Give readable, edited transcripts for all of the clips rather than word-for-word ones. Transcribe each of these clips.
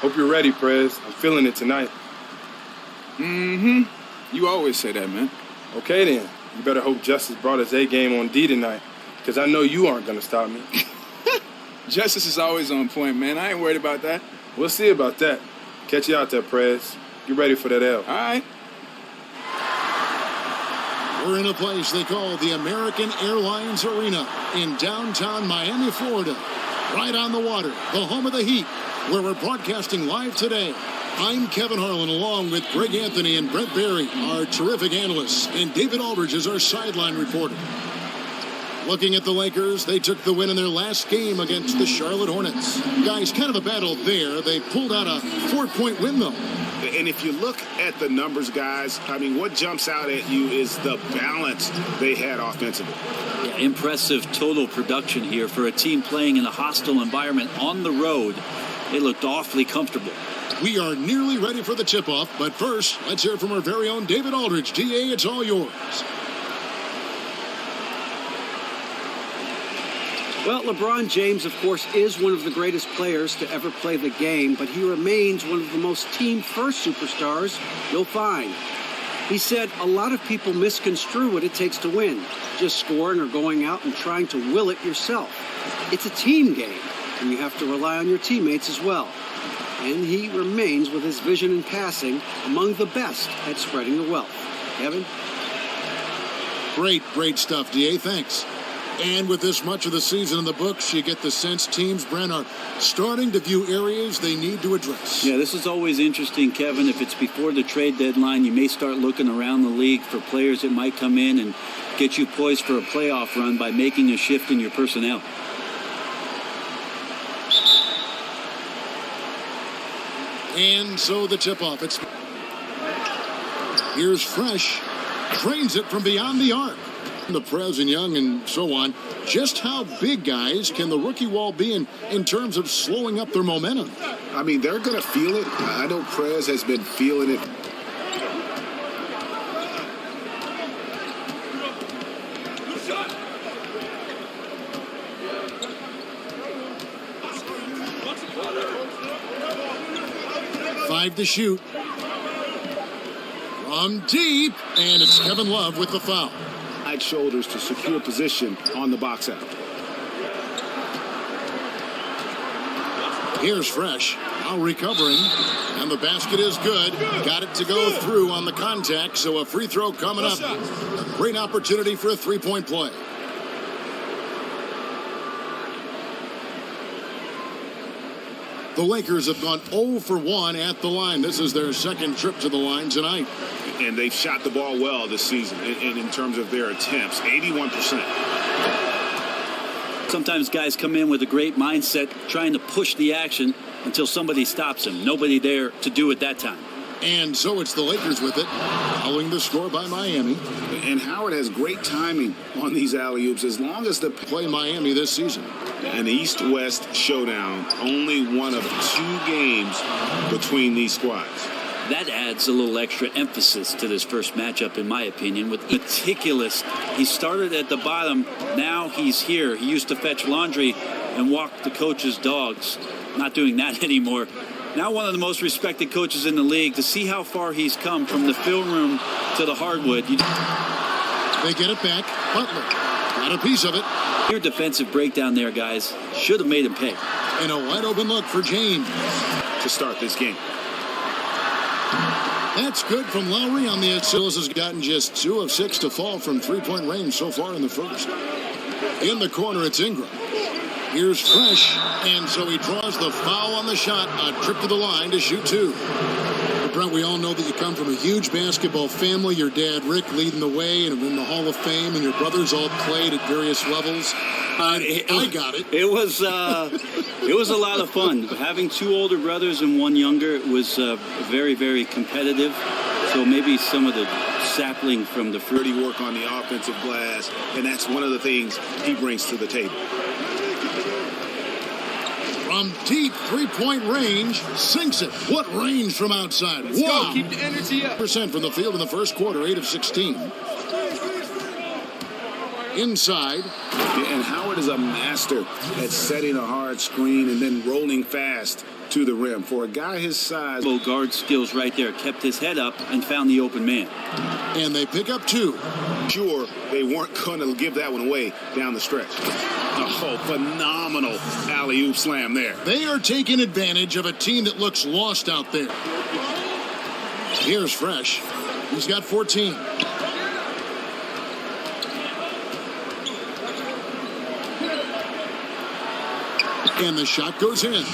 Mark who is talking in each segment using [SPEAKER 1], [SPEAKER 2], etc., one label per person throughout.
[SPEAKER 1] Hope you're ready, Prez. I'm feeling it tonight.
[SPEAKER 2] You always say that, man.
[SPEAKER 1] Okay, then. You better hope Justice brought his A-game on D tonight, because I know you aren't going to stop me.
[SPEAKER 2] Justice is always on point, man. I ain't worried about that.
[SPEAKER 1] We'll see about that. Catch you out there, Prez. Get ready for that L.
[SPEAKER 2] All right.
[SPEAKER 3] We're in a place they call the American Airlines Arena in downtown Miami, Florida. Right on the water, the home of the Heat, where we're broadcasting live today. I'm Kevin Harlan, along with Greg Anthony and Brett Barry, our terrific analysts, and David Aldridge is our sideline reporter. Looking at the Lakers, they took the win in their last game against the Charlotte Hornets. Guys, kind of a battle there. They pulled out a 4-point win, though.
[SPEAKER 4] And if you look at the numbers, guys, I mean, what jumps out at you is the balance they had offensively.
[SPEAKER 5] Yeah, impressive total production here for a team playing in a hostile environment on the road. They looked awfully comfortable.
[SPEAKER 3] We are nearly ready for the tip-off, but first, let's hear from our very own David Aldridge. DA, it's all yours.
[SPEAKER 6] Well, LeBron James, of course, is one of the greatest players to ever play the game, but he remains one of the most team-first superstars you'll find. He said a lot of people misconstrue what it takes to win, just scoring or going out and trying to will it yourself. It's a team game, and you have to rely on your teammates as well. And he remains, with his vision and passing, among the best at spreading the wealth. Kevin?
[SPEAKER 3] Great stuff, DA. Thanks. And with this much of the season in the books, you get the sense teams, Bron, are starting to view areas they need to address.
[SPEAKER 5] Yeah, this is always interesting, Kevin. If it's before the trade deadline, you may start looking around the league for players that might come in and get you poised for a playoff run by making a shift in your personnel.
[SPEAKER 3] And so the tip-off. Here's Fresh. Trains it from beyond the arc. The Prez and Young and so on. Just how big, guys, can the rookie wall be in terms of slowing up their momentum?
[SPEAKER 4] I mean, they're going to feel it. I know Prez has been feeling it.
[SPEAKER 3] Five to shoot. From deep, and it's Kevin Love with the foul.
[SPEAKER 4] Shoulders to secure position on the box out.
[SPEAKER 3] Here's Fresh, now recovering, and the basket is good. Got it to go through on the contact, so a free throw coming up. A great opportunity for a three-point play. The Lakers have gone 0 for 1 at the line. This is their second trip to the line tonight.
[SPEAKER 4] And they've shot the ball well this season in terms of their attempts, 81%.
[SPEAKER 5] Sometimes guys come in with a great mindset trying to push the action until somebody stops them. Nobody there to do it that time.
[SPEAKER 3] And so it's the Lakers with it, following the score by Miami.
[SPEAKER 4] And Howard has great timing on these alley-oops as long as they
[SPEAKER 3] play Miami this season.
[SPEAKER 4] An East-West showdown, only one of 2 games between these squads.
[SPEAKER 5] That adds a little extra emphasis to this first matchup, in my opinion, with meticulous. He started at the bottom, now he's here. He used to fetch laundry and walk the coach's dogs. Not doing that anymore. Now one of the most respected coaches in the league. To see how far he's come from the film room to the hardwood.
[SPEAKER 3] They get it back. Butler got a piece of it.
[SPEAKER 5] Your defensive breakdown there, guys. Should have made him pay.
[SPEAKER 3] And a wide open look for James
[SPEAKER 4] to start this game.
[SPEAKER 3] That's good from Lowry on the assist. Has gotten just 2 of 6 to fall from three-point range so far in the first. In the corner, it's Ingram. Here's Fresh, and so he draws the foul on the shot. A trip to the line to shoot 2. Brent, we all know that you come from a huge basketball family. Your dad, Rick, leading the way and in the Hall of Fame, and your brothers all played at various levels. I got it.
[SPEAKER 5] It was a lot of fun. Having 2 older brothers and 1 younger, it was very, very competitive. So maybe some of the sapling from the fruity
[SPEAKER 4] work on the offensive glass, and that's one of the things he brings to the table.
[SPEAKER 3] From deep three-point range, sinks it. What range from outside?
[SPEAKER 2] Let's go. Keep the energy up.
[SPEAKER 3] % from the field in the first quarter, 8 of 16. Inside.
[SPEAKER 4] Yeah, and Howard is a master at setting a hard screen and then rolling fast to the rim. For a guy his size.
[SPEAKER 5] Guard skills right there. Kept his head up and found the open man.
[SPEAKER 3] And they pick up 2.
[SPEAKER 4] Sure, they weren't going to give that one away down the stretch. Oh, phenomenal alley-oop slam there.
[SPEAKER 3] They are taking advantage of a team that looks lost out there. Here's Fresh. He's got 14. And the shot goes in.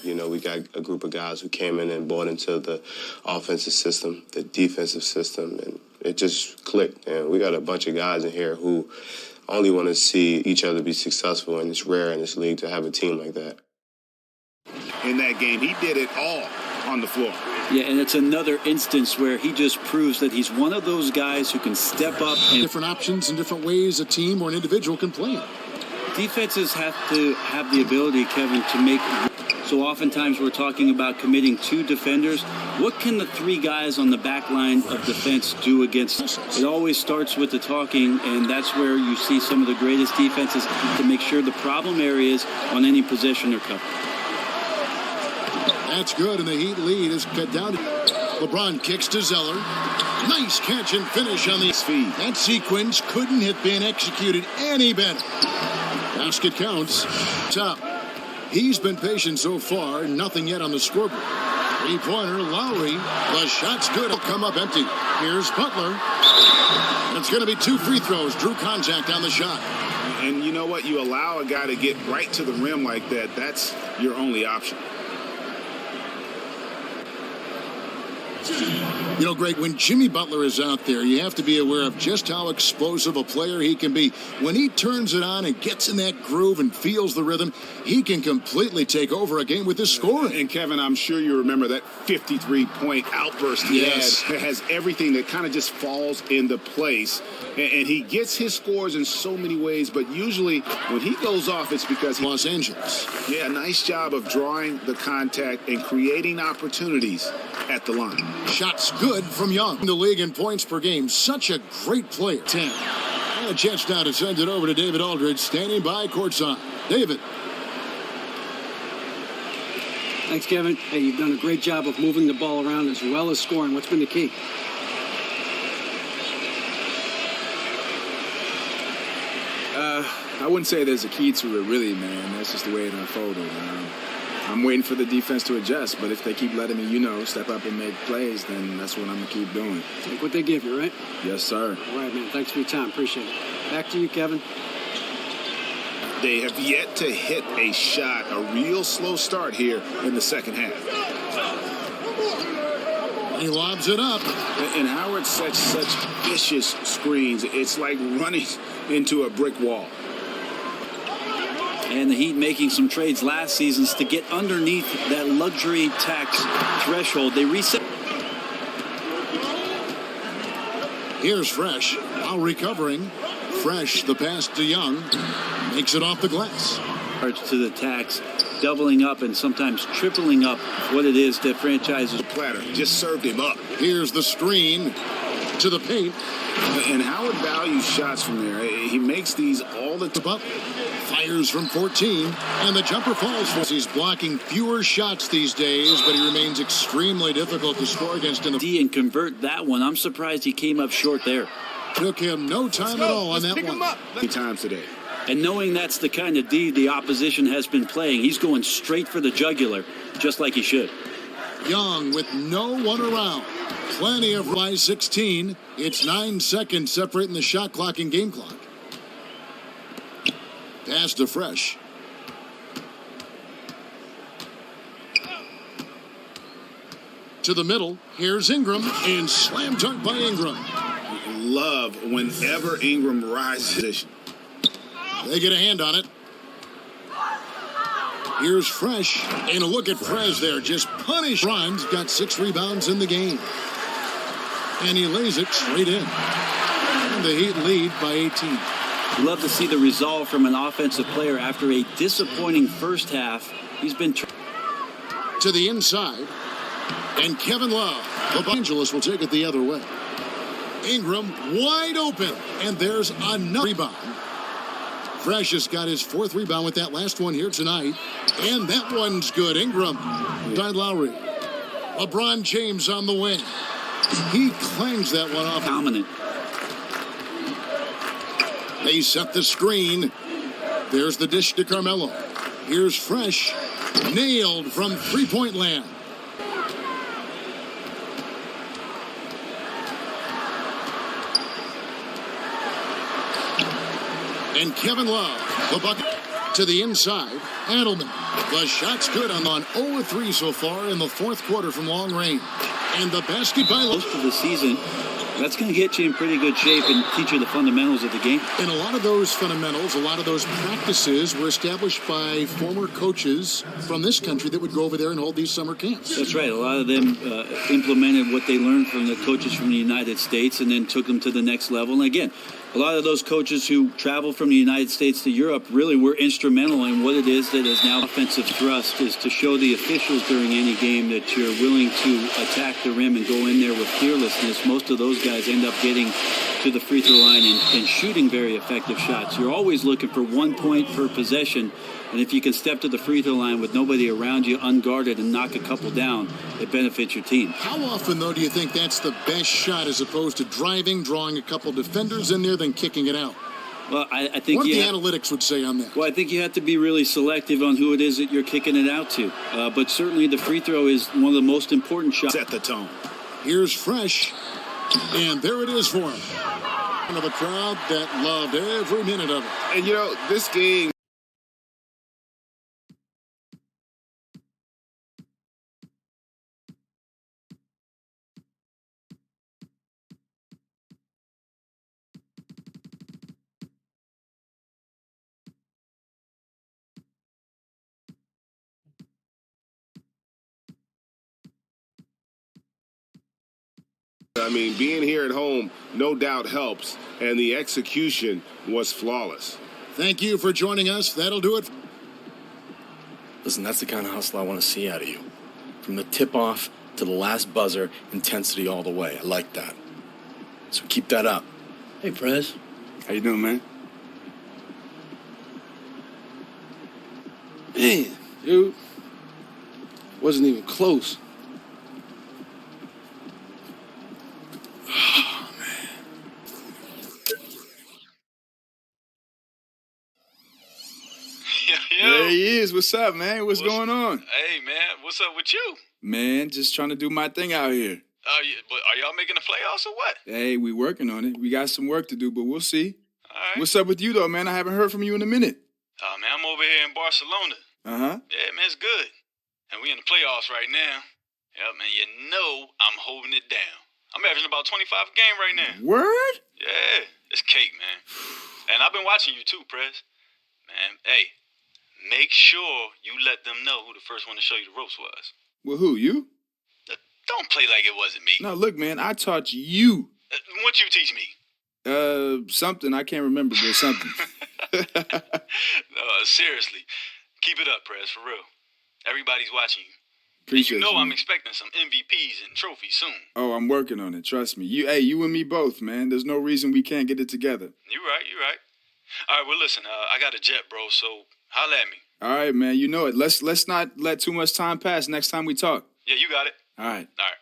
[SPEAKER 7] You know, we got a group of guys who came in and bought into the offensive system, the defensive system, and it just clicked. And we got a bunch of guys in here who only want to see each other be successful, and it's rare in this league to have a team like that.
[SPEAKER 4] In that game, he did it all on the floor.
[SPEAKER 5] Yeah, and it's another instance where he just proves that he's one of those guys who can step up. And
[SPEAKER 3] different options and different ways a team or an individual can play.
[SPEAKER 5] Defenses have to have the ability, Kevin, to make. So oftentimes we're talking about committing 2 defenders. What can the 3 guys on the back line of defense do against? It always starts with the talking, and that's where you see some of the greatest defenses to make sure the problem areas on any possession are covered.
[SPEAKER 3] That's good, and the Heat lead is cut down. LeBron kicks to Zeller. Nice catch and finish on the feed. That sequence couldn't have been executed any better. Basket counts. Top. He's been patient so far. Nothing yet on the scoreboard. 3-pointer, Lowry. The shot's good. It'll come up empty. Here's Butler. It's going to be 2 free throws. Drew contact on the shot.
[SPEAKER 4] And you know what? You allow a guy to get right to the rim like that. That's your only option.
[SPEAKER 3] You know, Greg, when Jimmy Butler is out there, you have to be aware of just how explosive a player he can be. When he turns it on and gets in that groove and feels the rhythm, he can completely take over a game with his scoring.
[SPEAKER 4] And Kevin, I'm sure you remember that 53-point outburst he had. It has everything that kind of just falls into place. And he gets his scores in so many ways, but usually when he goes off, it's because
[SPEAKER 3] Los Angeles.
[SPEAKER 4] Yeah, nice job of drawing the contact and creating opportunities at the line.
[SPEAKER 3] Shots good from Young. The league in points per game. Such a great player. 10. And a chance now to send it over to David Aldridge, standing by courtside. David.
[SPEAKER 6] Thanks, Kevin. Hey, you've done a great job of moving the ball around as well as scoring. What's been the key?
[SPEAKER 2] I wouldn't say there's a key to it, really, man. That's just the way it unfolded. I'm waiting for the defense to adjust, but if they keep letting me, step up and make plays, then that's what I'm going to keep doing.
[SPEAKER 6] Take what they give you, right?
[SPEAKER 2] Yes, sir.
[SPEAKER 6] All right, man. Thanks for your time. Appreciate it. Back to you, Kevin.
[SPEAKER 4] They have yet to hit a shot, a real slow start here in the second half.
[SPEAKER 3] He lobs it up.
[SPEAKER 4] And Howard sets such vicious screens. It's like running into a brick wall.
[SPEAKER 5] And the Heat making some trades last season to get underneath that luxury tax threshold. They reset.
[SPEAKER 3] Here's Fresh. Now recovering. Fresh, the pass to Young. Makes it off the glass.
[SPEAKER 5] To the tax, doubling up and sometimes tripling up what it is that franchises.
[SPEAKER 4] Platter just served him up.
[SPEAKER 3] Here's the screen to the paint.
[SPEAKER 4] And Howard values shots from there. He makes these all the time.
[SPEAKER 3] Fires from 14, and the jumper falls. He's blocking fewer shots these days, but he remains extremely difficult to score against in the
[SPEAKER 5] D and convert that one. I'm surprised he came up short there.
[SPEAKER 3] Took him no time at all on that one.
[SPEAKER 4] Many times today.
[SPEAKER 5] And knowing that's the kind of D the opposition has been playing, he's going straight for the jugular, just like he should.
[SPEAKER 3] Young with no one around. Plenty of by 16. It's 9 seconds separating the shot clock and game clock. Pass to Fresh. To the middle. Here's Ingram. And slam dunk by Ingram.
[SPEAKER 4] Love whenever Ingram rises.
[SPEAKER 3] They get a hand on it. Here's Fresh. And a look at Prez there. Just punish. Bron's got 6 rebounds in the game. And he lays it straight in. And the Heat lead by 18.
[SPEAKER 5] Love to see the resolve from an offensive player after a disappointing first half. He's been
[SPEAKER 3] to the inside, and Kevin Love. Los Angeles will take it the other way. Ingram wide open, and there's another rebound. Fresh has got his 4th rebound with that last one here tonight, and that one's good. Ingram, Kyle Lowry, LeBron James on the wing. He clangs that one off.
[SPEAKER 5] Dominant.
[SPEAKER 3] They set the screen. There's the dish to Carmelo. Here's Fresh, nailed from three-point land. And Kevin Love, the bucket to the inside. Adelman, the shot's good on 0-3 so far in the 4th quarter from long range. And the basket by
[SPEAKER 5] Most of the season, that's going to get you in pretty good shape and teach you the fundamentals of the game.
[SPEAKER 3] And a lot of those fundamentals, a lot of those practices were established by former coaches from this country that would go over there and hold these summer camps.
[SPEAKER 5] That's right. A lot of them implemented what they learned from the coaches from the United States and then took them to the next level. And again, a lot of those coaches who traveled from the United States to Europe really were instrumental in what it is that is now offensive thrust, is to show the officials during any game that you're willing to attack the rim and go in there with fearlessness. Most of those guys end up getting to the free throw line and shooting very effective shots. You're always looking for 1 point per possession, and if you can step to the free throw line with nobody around you unguarded and knock a couple down, it benefits your team.
[SPEAKER 3] How often, though, do you think that's the best shot as opposed to driving, drawing a couple defenders in there, then kicking it out?
[SPEAKER 5] Well, I think
[SPEAKER 3] what the analytics would say on that.
[SPEAKER 5] Well, I think you have to be really selective on who it is that you're kicking it out to. But certainly the free throw is one of the most important shots.
[SPEAKER 4] Set the tone.
[SPEAKER 3] Here's Fresh, and there it is for him. One of a crowd that loved every minute of it.
[SPEAKER 4] And, this game. I mean, being here at home no doubt helps, and the execution was flawless.
[SPEAKER 3] Thank you for joining us. That'll do it.
[SPEAKER 8] Listen, that's the kind of hustle I want to see out of you. From the tip-off to the last buzzer, intensity all the way. I like that. So keep that up.
[SPEAKER 9] Hey, Prez.
[SPEAKER 2] How you doing, man?
[SPEAKER 9] Man, dude. Wasn't even close. Oh, man.
[SPEAKER 2] There he is. What's up, man? What's going on?
[SPEAKER 10] Hey, man. What's up with you?
[SPEAKER 2] Man, just trying to do my thing out here.
[SPEAKER 10] But are y'all making the playoffs or what?
[SPEAKER 2] Hey, we working on it. We got some work to do, but we'll see.
[SPEAKER 10] All right.
[SPEAKER 2] What's up with you, though, man? I haven't heard from you in a minute.
[SPEAKER 10] Oh, man, I'm over here in Barcelona.
[SPEAKER 2] Uh-huh.
[SPEAKER 10] Yeah, man, it's good. And we in the playoffs right now. Yeah, man, you know I'm holding it down. I'm averaging about 25 a game right now.
[SPEAKER 2] Word?
[SPEAKER 10] Yeah, it's cake, man. And I've been watching you too, Prez. Man, hey, make sure you let them know who the first one to show you the ropes was.
[SPEAKER 2] Well, who, you?
[SPEAKER 10] Don't play like it wasn't me.
[SPEAKER 2] No, look, man, I taught you.
[SPEAKER 10] What you teach me?
[SPEAKER 2] Something. I can't remember, but something.
[SPEAKER 10] Seriously. Keep it up, Prez, for real. Everybody's watching you.
[SPEAKER 2] Appreciate
[SPEAKER 10] you. I'm
[SPEAKER 2] man.
[SPEAKER 10] expecting some MVPs and trophies soon.
[SPEAKER 2] Oh, I'm working on it. Trust me. You and me both, man. There's no reason we can't get it together.
[SPEAKER 10] You're right. All right, well, listen, I got a jet, bro, so holla at me.
[SPEAKER 2] All right, man. You know it. Let's not let too much time pass next time we talk.
[SPEAKER 10] Yeah, you got it.
[SPEAKER 2] All right.
[SPEAKER 10] All right.